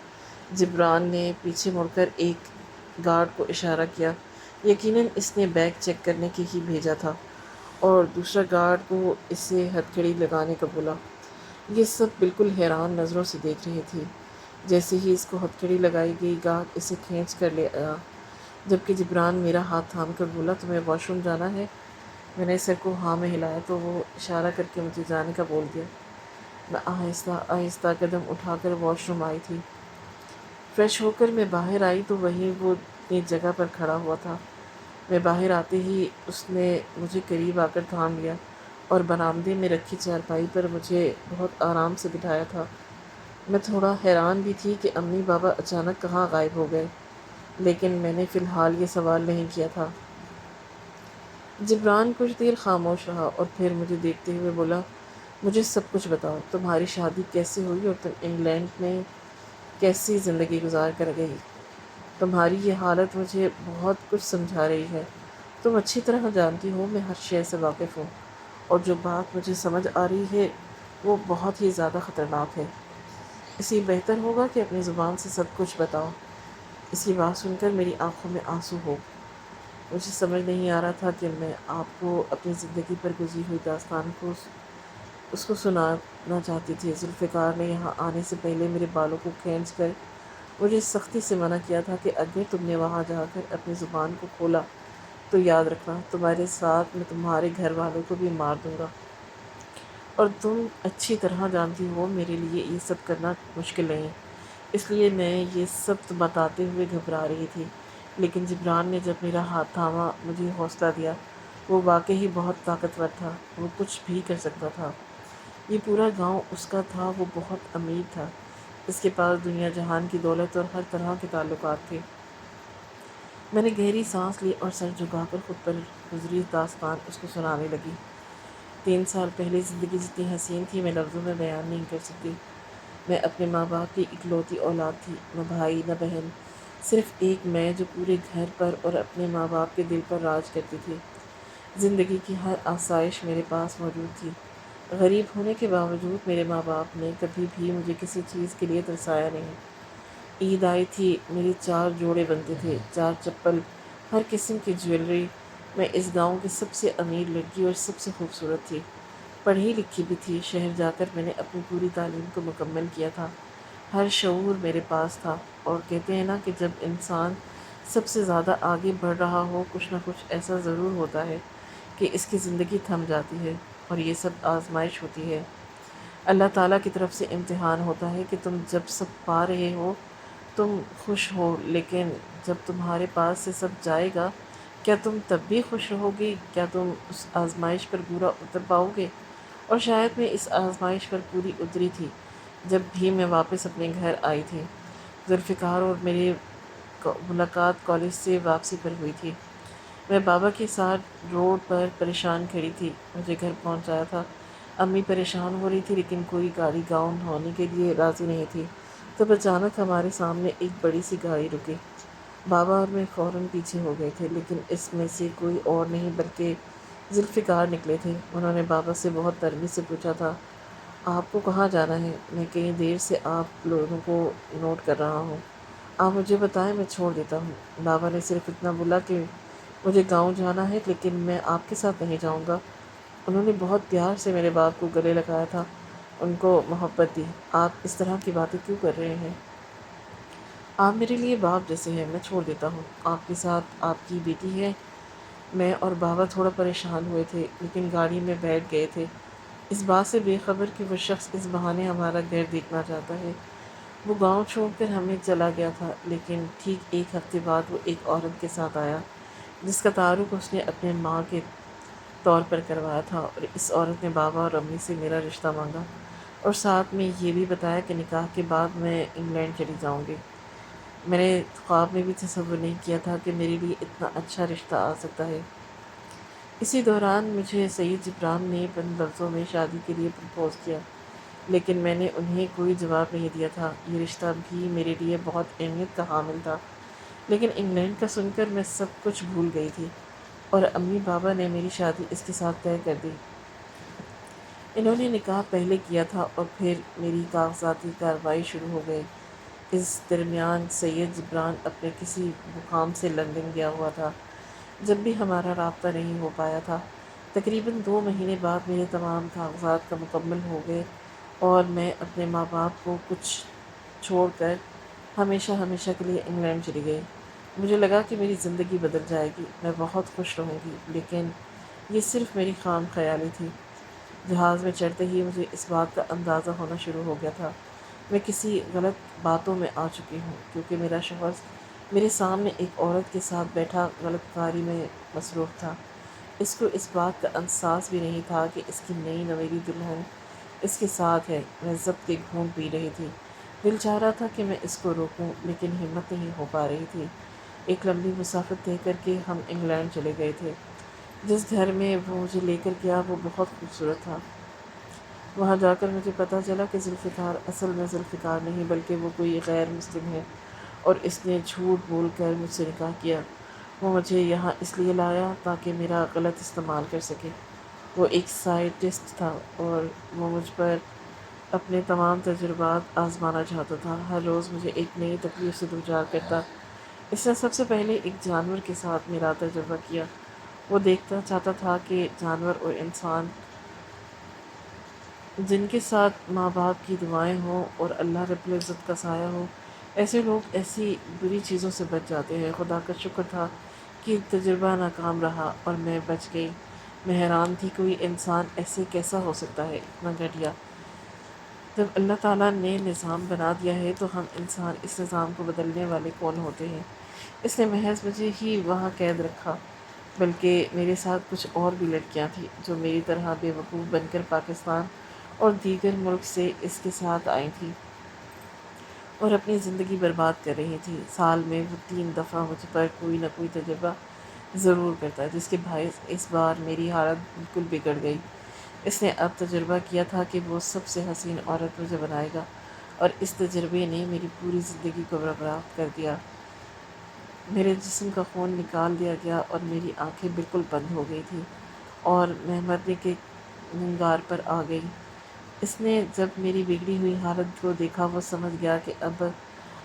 جبران نے پیچھے مڑ کر ایک گارڈ کو اشارہ کیا۔ یقیناً اس نے بیگ چیک کرنے کے ہی بھیجا تھا، اور دوسرا گارڈ کو اسے ہتھکڑی لگانے کا بولا۔ یہ سب بالکل حیران نظروں سے دیکھ رہی تھی۔ جیسے ہی اس کو ہتھکڑی لگائی گئی، گاہک اسے کھینچ کر لے آیا، جبکہ جبران میرا ہاتھ تھام کر بولا، تمہیں واش روم جانا ہے؟ میں نے سر کو ہاں میں ہلایا تو وہ اشارہ کر کے مجھے جانے کا بول دیا۔ میں آہستہ آہستہ قدم اٹھا کر واش روم آئی تھی۔ فریش ہو کر میں باہر آئی تو وہیں وہ اپنی جگہ پر کھڑا ہوا تھا۔ میں باہر آتے ہی اس نے مجھے قریب آ کر تھام لیا اور برآمدے میں رکھی چارپائی پر مجھے بہت آرام سے بٹھایا تھا۔ میں تھوڑا حیران بھی تھی کہ امی بابا اچانک کہاں غائب ہو گئے، لیکن میں نے فی الحال یہ سوال نہیں کیا تھا۔ جبران کچھ دیر خاموش رہا اور پھر مجھے دیکھتے ہوئے بولا، مجھے سب کچھ بتاؤ، تمہاری شادی کیسے ہوئی اور تم انگلینڈ میں کیسی زندگی گزار کر گئی؟ تمہاری یہ حالت مجھے بہت کچھ سمجھا رہی ہے۔ تم اچھی طرح جانتی ہو میں ہر شے سے واقف ہوں، اور جو بات مجھے سمجھ آ رہی ہے وہ بہت ہی زیادہ خطرناک ہے۔ اس لیے بہتر ہوگا کہ اپنی زبان سے سب کچھ بتاؤ۔ اس کی بات سن کر میری آنکھوں میں آنسو ہو۔ مجھے سمجھ نہیں آ رہا تھا کہ میں آپ کو اپنی زندگی پر گزری ہوئی داستان کو اس کو سنانا چاہتی تھی۔ ذوالفقار نے یہاں آنے سے پہلے میرے بالوں کو کھینچ کر مجھے سختی سے منع کیا تھا کہ اگر تم نے وہاں جا کر اپنی زبان کو کھولا تو یاد رکھنا، تمہارے ساتھ میں تمہارے گھر والوں کو بھی مار دوں گا، اور تم اچھی طرح جانتی ہو میرے لیے یہ سب کرنا مشکل نہیں، اس لیے میں یہ سب بتاتے ہوئے گھبرا رہی تھی۔ لیکن جبران نے جب میرا ہاتھ تھاما، مجھے حوصلہ دیا۔ وہ واقعی بہت طاقتور تھا، وہ کچھ بھی کر سکتا تھا۔ یہ پورا گاؤں اس کا تھا، وہ بہت امیر تھا، اس کے پاس دنیا جہان کی دولت اور ہر طرح کے تعلقات تھے۔ میں نے گہری سانس لی اور سر جھکا کر خود پر گزری داستان اس کو سنانے لگی۔ 3 سال پہلے زندگی جتنی حسین تھی میں لفظوں میں بیان نہیں کر سکتی۔ میں اپنے ماں باپ کی اکلوتی اولاد تھی، نہ بھائی نہ بہن، صرف ایک میں جو پورے گھر پر اور اپنے ماں باپ کے دل پر راج کرتی تھی۔ زندگی کی ہر آسائش میرے پاس موجود تھی۔ غریب ہونے کے باوجود میرے ماں باپ نے کبھی بھی مجھے کسی چیز کے لیے ترسایا نہیں۔ عید آئی تھی، میرے 4 جوڑے بنتے تھے، 4 چپل، ہر قسم کی جیولری۔ میں اس گاؤں کی سب سے امیر لڑکی اور سب سے خوبصورت تھی، پڑھی لکھی بھی تھی۔ شہر جا کر میں نے اپنی پوری تعلیم کو مکمل کیا تھا، ہر شعور میرے پاس تھا، اور کہتے ہیں نا کہ جب انسان سب سے زیادہ آگے بڑھ رہا ہو، کچھ نہ کچھ ایسا ضرور ہوتا ہے کہ اس کی زندگی تھم جاتی ہے، اور یہ سب آزمائش ہوتی ہے، اللہ تعالیٰ کی طرف سے امتحان ہوتا ہے کہ تم جب سب پا رہے ہو تم خوش ہو، لیکن جب تمہارے پاس سے سب جائے گا کیا تم تب بھی خوش رہو گی؟ کیا تم اس آزمائش پر پورا اتر پاؤ گے؟ اور شاید میں اس آزمائش پر پوری اتری تھی جب بھی میں واپس اپنے گھر آئی تھی۔ ذوالفقار اور میری ملاقات کالج سے واپسی پر ہوئی تھی۔ میں بابا کے ساتھ روڈ پر پریشان کھڑی تھی، مجھے گھر پہنچایا تھا۔ امی پریشان ہو رہی تھی لیکن کوئی گاڑی گاؤں ہونے کے لیے راضی نہیں تھی۔ تب اچانک ہمارے سامنے ایک بڑی سی گاڑی رکی۔ بابا اور میں فوراً پیچھے ہو گئے تھے، لیکن اس میں سے کوئی اور نہیں بلکہ ذوالفقار نکلے تھے۔ انہوں نے بابا سے بہت نرمی سے پوچھا تھا، آپ کو کہاں جانا ہے؟ میں کئی دیر سے آپ لوگوں کو نوٹ کر رہا ہوں، آپ مجھے بتائیں، میں چھوڑ دیتا ہوں۔ بابا نے صرف اتنا بولا کہ مجھے گاؤں جانا ہے لیکن میں آپ کے ساتھ نہیں جاؤں گا۔ انہوں نے بہت پیار سے میرے باپ کو گلے لگایا تھا، ان کو محبت دی۔ آپ اس طرح کی باتیں کیوں کر رہے ہیں؟ آپ میرے لیے باپ جیسے ہیں، میں چھوڑ دیتا ہوں۔ آپ کے ساتھ آپ کی بیٹی ہے۔ میں اور بابا تھوڑا پریشان ہوئے تھے لیکن گاڑی میں بیٹھ گئے تھے، اس بات سے بے خبر کہ وہ شخص اس بہانے ہمارا گھر دیکھنا چاہتا ہے۔ وہ گاؤں چھوڑ کر ہمیں چلا گیا تھا، لیکن ٹھیک 1 ہفتے بعد وہ ایک عورت کے ساتھ آیا جس کا تعارف اس نے اپنے ماں کے طور پر کروایا تھا، اور اس عورت نے بابا اور امی سے میرا رشتہ مانگا اور ساتھ میں یہ بھی بتایا کہ نکاح کے بعد میں انگلینڈ چلی جاؤں گی۔ میں نے خواب میں بھی تصور نہیں کیا تھا کہ میرے لیے اتنا اچھا رشتہ آ سکتا ہے۔ اسی دوران مجھے سید جبران نے بند لفظوں میں شادی کے لیے پرپوز کیا، لیکن میں نے انہیں کوئی جواب نہیں دیا تھا۔ یہ رشتہ بھی میرے لیے بہت اہمیت کا حامل تھا، لیکن انگلینڈ کا سن کر میں سب کچھ بھول گئی تھی، اور امی بابا نے میری شادی اس کے ساتھ طے کر دی۔ انہوں نے نکاح پہلے کیا تھا اور پھر میری کاغذاتی کارروائی شروع ہو گئی۔ اس درمیان سید جبران اپنے کسی مقام سے لندن گیا ہوا تھا، جب بھی ہمارا رابطہ نہیں ہو پایا تھا۔ تقریباً 2 مہینے بعد میرے تمام کاغذات کا مکمل ہو گئے اور میں اپنے ماں باپ کو کچھ چھوڑ کر ہمیشہ ہمیشہ کے لیے انگلینڈ چلی گئی۔ مجھے لگا کہ میری زندگی بدل جائے گی، میں بہت خوش رہوں گی، لیکن یہ صرف میری خام خیالی تھی۔ جہاز میں چڑھتے ہی مجھے اس بات کا اندازہ ہونا شروع ہو گیا تھا میں کسی غلط باتوں میں آ چکی ہوں، کیونکہ میرا شوہر میرے سامنے ایک عورت کے ساتھ بیٹھا غلط کاری میں مصروف تھا۔ اس کو اس بات کا احساس بھی نہیں تھا کہ اس کی نئی نویلی دلہن اس کے ساتھ ہے۔ میں ضبط کے گھونٹ پی رہی تھی، دل چاہ رہا تھا کہ میں اس کو روکوں، لیکن ہمت نہیں ہو پا رہی تھی۔ ایک لمبی مسافت طے کر کے ہم انگلینڈ چلے گئے تھے۔ جس گھر میں وہ مجھے لے کر گیا وہ بہت خوبصورت تھا۔ وہاں جا کر مجھے پتہ چلا کہ ذوالفقار اصل میں ذوالفقار نہیں، بلکہ وہ کوئی غیر مسلم ہے، اور اس نے جھوٹ بول کر مجھ سے نکاح کیا۔ وہ مجھے یہاں اس لیے لایا تاکہ میرا غلط استعمال کر سکے۔ وہ ایک سائنٹسٹ تھا اور وہ مجھ پر اپنے تمام تجربات آزمانا چاہتا تھا۔ ہر روز مجھے ایک نئی تکلیف سے دوچار کرتا۔ اس نے سب سے پہلے ایک جانور کے ساتھ میرا تجربہ کیا۔ وہ دیکھنا چاہتا تھا کہ جانور اور انسان جن کے ساتھ ماں باپ کی دعائیں ہوں اور اللہ رب العزت کا سایہ ہو، ایسے لوگ ایسی بری چیزوں سے بچ جاتے ہیں۔ خدا کا شکر تھا کہ تجربہ ناکام رہا اور میں بچ گئی۔ میں حیران تھی کوئی انسان ایسے کیسا ہو سکتا ہے، اتنا گھٹیا۔ جب اللہ تعالیٰ نے نظام بنا دیا ہے تو ہم انسان اس نظام کو بدلنے والے کون ہوتے ہیں؟ اس نے محض مجھے ہی وہاں قید رکھا، بلکہ میرے ساتھ کچھ اور بھی لڑکیاں تھیں جو میری طرح بے وقوف بن کر پاکستان اور دیگر ملک سے اس کے ساتھ آئی تھیں اور اپنی زندگی برباد کر رہی تھی۔ سال میں وہ 3 دفعہ مجھ پر کوئی نہ کوئی تجربہ ضرور کرتا، جس کے باعث اس بار میری حالت بالکل بگڑ گئی۔ اس نے اب تجربہ کیا تھا کہ وہ سب سے حسین عورت مجھے بنائے گا، اور اس تجربے نے میری پوری زندگی کو برباد کر دیا۔ میرے جسم کا خون نکال دیا گیا اور میری آنکھیں بالکل بند ہو گئی تھیں اور میں مرنے کے منگار پر آ گئی۔ اس نے جب میری بگڑی ہوئی حالت کو دیکھا، وہ سمجھ گیا کہ اب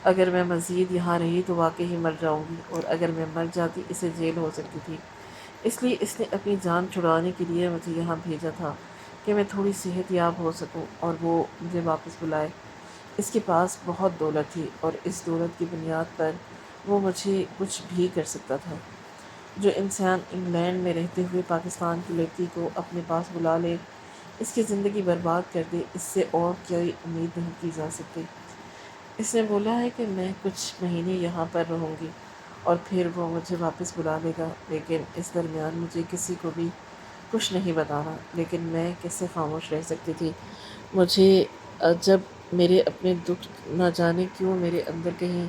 اگر میں مزید یہاں رہی تو واقعی مر جاؤں گی، اور اگر میں مر جاتی اسے جیل ہو سکتی تھی۔ اس لیے اس نے اپنی جان چھڑانے کے لیے مجھے یہاں بھیجا تھا کہ میں تھوڑی صحت یاب ہو سکوں اور وہ مجھے واپس بلائے۔ اس کے پاس بہت دولت تھی اور اس دولت کی بنیاد پر وہ مجھے کچھ بھی کر سکتا تھا۔ جو انسان انگلینڈ میں رہتے ہوئے پاکستان کی لڑکی کو اپنے پاس بلا لے، اس کی زندگی برباد کر دے، اس سے اور کوئی امید نہیں کی جا سکتی۔ اس نے بولا ہے کہ میں کچھ مہینے یہاں پر رہوں گی اور پھر وہ مجھے واپس بلا لے گا، لیکن اس درمیان مجھے کسی کو بھی کچھ نہیں بتانا۔ لیکن میں کیسے خاموش رہ سکتی تھی؟ مجھے جب میرے اپنے دکھ نہ جانے کیوں میرے اندر کہیں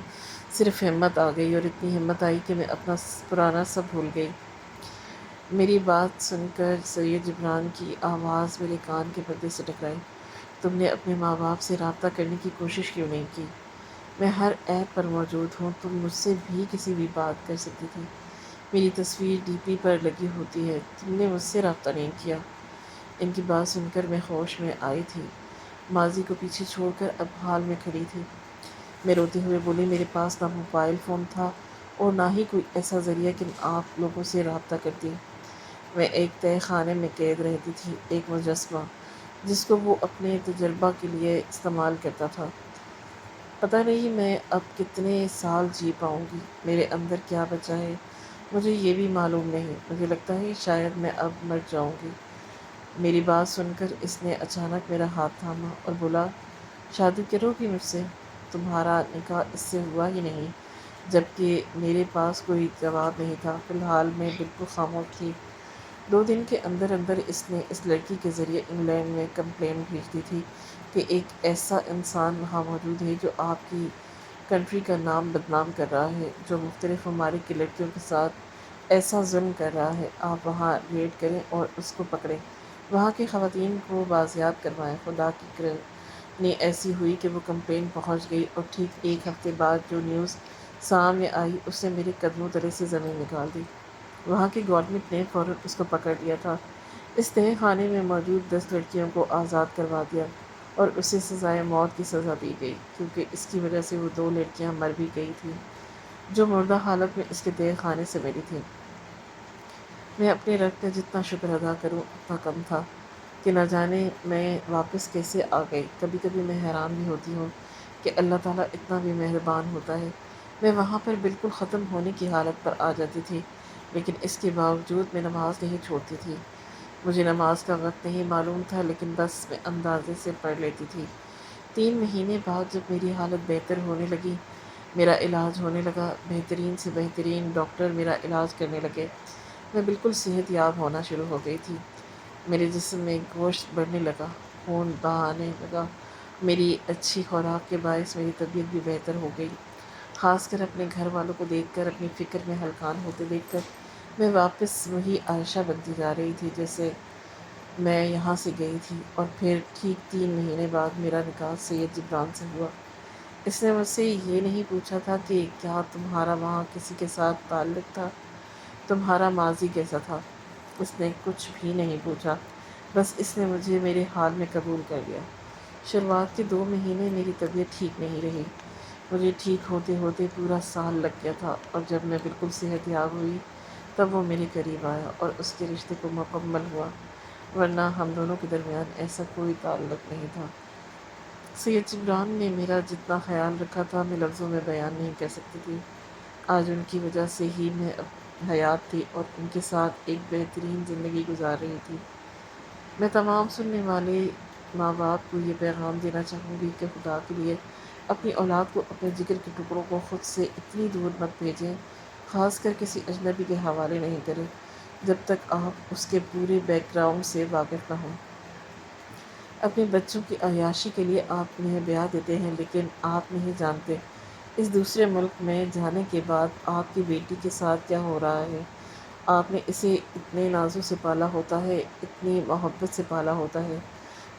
صرف ہمت آ گئی، اور اتنی ہمت آئی کہ میں اپنا پرانا سب بھول گئی۔ میری بات سن کر سید جبران کی آواز میرے کان کے پردے سے ٹکرائی۔ تم نے اپنے ماں باپ سے رابطہ کرنے کی کوشش کیوں نہیں کی؟ میں ہر ایپ پر موجود ہوں، تم مجھ سے بھی کسی بھی بات کر سکتی تھی۔ میری تصویر ڈی پی پر لگی ہوتی ہے، تم نے مجھ سے رابطہ نہیں کیا۔ ان کی بات سن کر میں ہوش میں آئی تھی، ماضی کو پیچھے چھوڑ کر اب حال میں کھڑی تھی۔ میں روتے ہوئے بولی، میرے پاس نہ موبائل فون تھا اور نہ ہی کوئی ایسا ذریعہ کہ آپ لوگوں سے رابطہ کرتی۔ میں ایک تہہ خانے میں قید رہتی تھی، ایک مجسمہ جس کو وہ اپنے تجربہ کے لیے استعمال کرتا تھا۔ پتہ نہیں میں اب کتنے سال جی پاؤں گی، میرے اندر کیا بچا ہے مجھے یہ بھی معلوم نہیں۔ مجھے لگتا ہے شاید میں اب مر جاؤں گی۔ میری بات سن کر اس نے اچانک میرا ہاتھ تھاما اور بولا، شادی کرو گی مجھ سے؟ تمہارا نکاح اس سے ہوا ہی نہیں۔ جبکہ میرے پاس کوئی جواب نہیں تھا۔ فی الحال میں بالکل خاموش تھی۔ 2 دن کے اندر اندر اس نے اس لڑکی کے ذریعے انگلینڈ میں کمپلین بھیج دی تھی کہ ایک ایسا انسان وہاں موجود ہے جو آپ کی کنٹری کا نام بدنام کر رہا ہے، جو مختلف ممالک کی لڑکیوں کے ساتھ ایسا ظلم کر رہا ہے۔ آپ وہاں ریڈ کریں اور اس کو پکڑیں، وہاں کی خواتین کو بازیاب کروائیں۔ خدا کی کرنی ایسی ہوئی کہ وہ کمپلین پہنچ گئی، اور ٹھیک 1 ہفتے بعد جو نیوز سامنے آئی اس نے میرے قدموں تلے سے زمین نکال دی۔ وہاں کی گورنمنٹ نے فوراً اس کو پکڑ لیا تھا۔ اس تہہ خانے میں موجود 10 لڑکیوں کو آزاد کروا دیا اور اسے سزائے موت کی سزا دی گئی، کیونکہ اس کی وجہ سے وہ 2 لڑکیاں مر بھی گئی تھیں جو مردہ حالت میں اس کے تہہ خانے سے ملی تھیں۔ میں اپنے رب کا جتنا شکر ادا کروں اتنا کم تھا کہ نہ جانے میں واپس کیسے آ گئی۔ کبھی کبھی میں حیران بھی ہوتی ہوں کہ اللہ تعالیٰ اتنا بھی مہربان ہوتا ہے۔ میں وہاں پر بالکل ختم ہونے کی حالت پر آ جاتی تھی، لیکن اس کے باوجود میں نماز نہیں چھوڑتی تھی۔ مجھے نماز کا وقت نہیں معلوم تھا، لیکن بس میں اندازے سے پڑھ لیتی تھی۔ 3 مہینے بعد جب میری حالت بہتر ہونے لگی، میرا علاج ہونے لگا، بہترین سے بہترین ڈاکٹر میرا علاج کرنے لگے، میں بالکل صحت یاب ہونا شروع ہو گئی تھی۔ میرے جسم میں گوشت بڑھنے لگا، خون بہانے لگا۔ میری اچھی خوراک کے باعث میری طبیعت بھی بہتر ہو گئی۔ خاص کر اپنے گھر والوں کو دیکھ کر، اپنی فکر میں ہلکان ہوتے دیکھ کر میں واپس وہی عائشہ بنتی جا رہی تھی جیسے میں یہاں سے گئی تھی۔ اور پھر ٹھیک 3 مہینے بعد میرا نکاح سید جبران سے ہوا۔ اس نے مجھ سے یہ نہیں پوچھا تھا کہ کیا تمہارا وہاں کسی کے ساتھ تعلق تھا، تمہارا ماضی کیسا تھا۔ اس نے کچھ بھی نہیں پوچھا، بس اس نے مجھے میرے حال میں قبول کر لیا۔ شروعات کے 2 مہینے میری طبیعت ٹھیک نہیں رہی۔ مجھے ٹھیک ہوتے ہوتے پورا سال لگ گیا تھا، اور جب میں بالکل صحت یاب ہوئی تب وہ میرے قریب آیا اور اس کے رشتے کو مکمل ہوا، ورنہ ہم دونوں کے درمیان ایسا کوئی تعلق نہیں تھا۔ سید جبران نے میرا جتنا خیال رکھا تھا میں لفظوں میں بیان نہیں کر سکتی تھی۔ آج ان کی وجہ سے ہی میں اب حیات تھی اور ان کے ساتھ ایک بہترین زندگی گزار رہی تھی۔ میں تمام سننے والے ماں باپ کو یہ پیغام دینا چاہوں گی کہ خدا کے لیے اپنی اولاد کو اپنے جگر کے ٹکڑوں کو خود سے اتنی دور مت بھیجیں، خاص کر کسی اجنبی کے حوالے نہیں کریں جب تک آپ اس کے پورے بیک گراؤنڈ سے واقف نہ ہوں۔ اپنے بچوں کی عیاشی کے لیے آپ انہیں بیاہ دیتے ہیں، لیکن آپ نہیں جانتے اس دوسرے ملک میں جانے کے بعد آپ کی بیٹی کے ساتھ کیا ہو رہا ہے۔ آپ نے اسے اتنے نازوں سے پالا ہوتا ہے، اتنی محبت سے پالا ہوتا ہے۔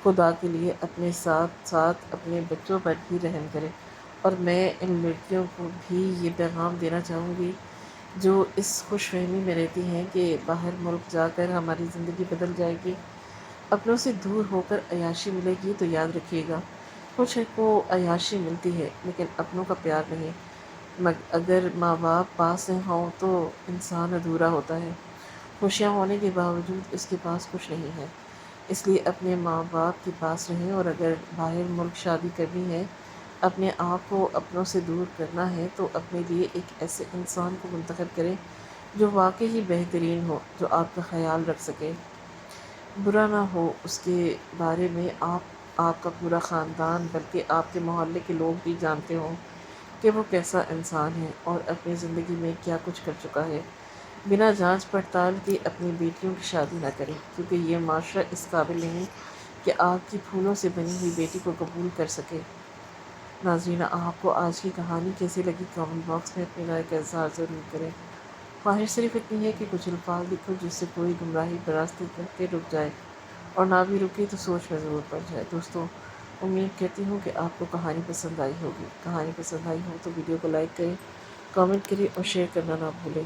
خدا کے لیے اپنے ساتھ ساتھ اپنے بچوں پر بھی رحم کریں۔ اور میں ان لڑکیوں کو بھی یہ پیغام دینا چاہوں گی جو اس خوش فہمی میں رہتی ہیں کہ باہر ملک جا کر ہماری زندگی بدل جائے گی، اپنوں سے دور ہو کر عیاشی ملے گی، تو یاد رکھیے گا کچھ کو عیاشی ملتی ہے لیکن اپنوں کا پیار نہیں۔ اگر ماں باپ پاس نہ ہوں تو انسان ادھورا ہوتا ہے، خوشیاں ہونے کے باوجود اس کے پاس کچھ نہیں ہے۔ اس لیے اپنے ماں باپ کے پاس رہیں، اور اگر باہر ملک شادی کرنی ہے، اپنے آپ کو اپنوں سے دور کرنا ہے، تو اپنے لیے ایک ایسے انسان کو منتخب کریں جو واقعی بہترین ہو، جو آپ کا خیال رکھ سکے، برا نہ ہو اس کے بارے میں آپ کا پورا خاندان بلکہ آپ کے محلے کے لوگ بھی جانتے ہوں کہ وہ کیسا انسان ہے اور اپنی زندگی میں کیا کچھ کر چکا ہے۔ بنا جانچ پڑتال کے اپنی بیٹیوں کی شادی نہ کریں، کیونکہ یہ معاشرہ اس قابل نہیں کہ آپ کی پھولوں سے بنی ہوئی بیٹی کو قبول کر سکے۔ ناظرین، آپ کو آج کی کہانی کیسی لگی کامنٹ باکس میں اپنی رائے کا اظہار ضرور کریں۔ خواہش صرف اتنی ہے کہ کچھ الفاظ لکھو جس سے کوئی گمراہی براستے کرتے رک جائے، اور نہ بھی رکے تو سوچ میں ضرور پڑ جائے۔ دوستوں، امید کرتی ہوں کہ آپ کو کہانی پسند آئی ہوگی۔ کہانی پسند آئی ہو تو ویڈیو کو لائک کریں، کامنٹ کریں اور شیئر کرنا نہ بھولیں۔